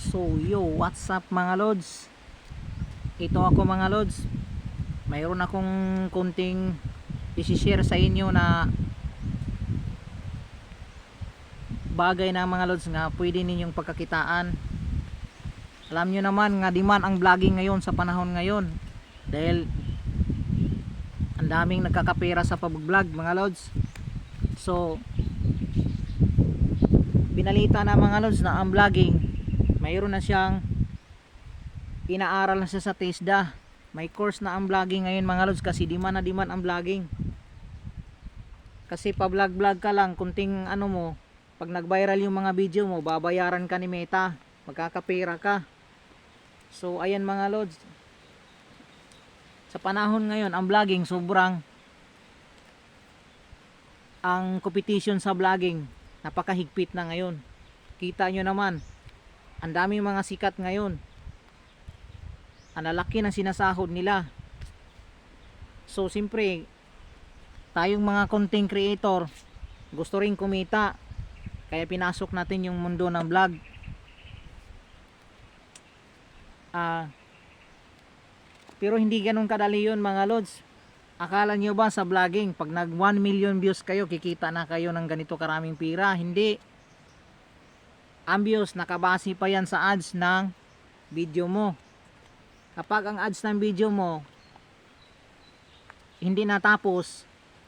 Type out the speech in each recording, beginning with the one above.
So yo, what's up mga lods? Ito ako mga lods. Mayroon akong konting i-share sa inyo na bagay na mga lods nga pwede ninyong pagkakitaan. Alam nyo naman nga demand ang vlogging ngayon sa panahon ngayon, dahil ang daming nagkakapera sa pag-vlog mga lods. So binalita na mga lods na ang vlogging mayroon na siyang inaaral na siya sa TESDA. May course na ang vlogging ngayon mga lods, kasi demand na demand ang vlogging. Kasi pa vlog ka lang, kunting ano mo, pag nag-viral yung mga video mo, babayaran ka ni Meta, magkakapera ka. So ayan mga lods, sa panahon ngayon ang vlogging sobrang, ang competition sa vlogging napakahigpit na ngayon. Kita nyo naman, ang daming mga sikat ngayon, ang lalaki ng sinasahod nila. So siyempre tayong mga content creator gusto rin kumita, kaya pinasok natin yung mundo ng vlog. Pero hindi ganun kadali yun mga lods. Akala nyo ba sa vlogging pag nag 1 million views kayo, kikita na kayo ng ganito karaming pira? Hindi. Ang views nakabase pa yan sa ads ng video mo. Kapag ang ads ng video mo hindi natapos,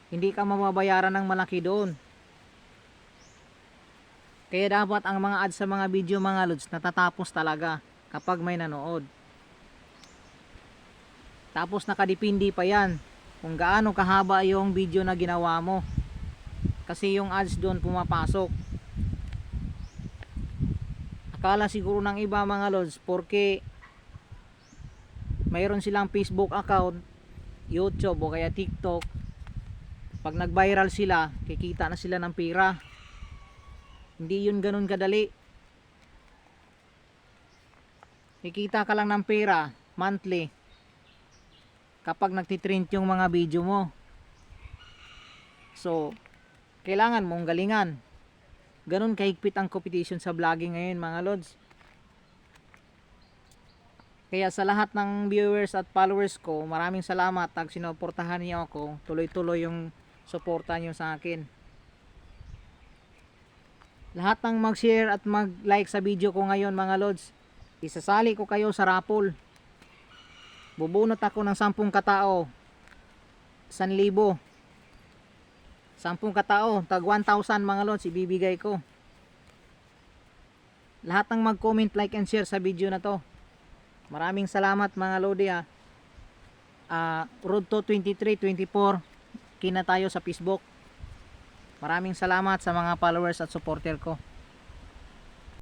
hindi ka mababayaran ng malaki doon. Kaya dapat ang mga ads sa mga video mga lods natatapos talaga kapag may nanood. Tapos nakadepende pa yan kung gaano kahaba yung video na ginawa mo, kasi yung ads doon pumapasok. Akala siguro ng iba mga lods, porque mayroon silang Facebook account, YouTube o kaya TikTok, pag nag-viral sila, kikita na sila ng pera. Hindi yun ganun kadali. Kikita ka lang ng pera monthly kapag nagtitrend yung mga video mo. So kailangan mong galingan. Ganun kahigpit ang competition sa vlogging ngayon mga lods. Kaya sa lahat ng viewers at followers ko, maraming salamat at sinuportahan niyo ako. Tuloy-tuloy yung suporta niyo sa akin. Lahat ng mag-share at mag-like sa video ko ngayon mga lods, isasali ko kayo sa raffle. Bubunot ako ng 10 katao, 1,000. 10 katao, tag 1,000 mga lods, ibibigay ko. Lahat ng mag-comment, like and share sa video na to. Maraming salamat mga lodi ha. Road to 23-24 kina tayo sa Facebook. Maraming salamat sa mga followers at supporter ko.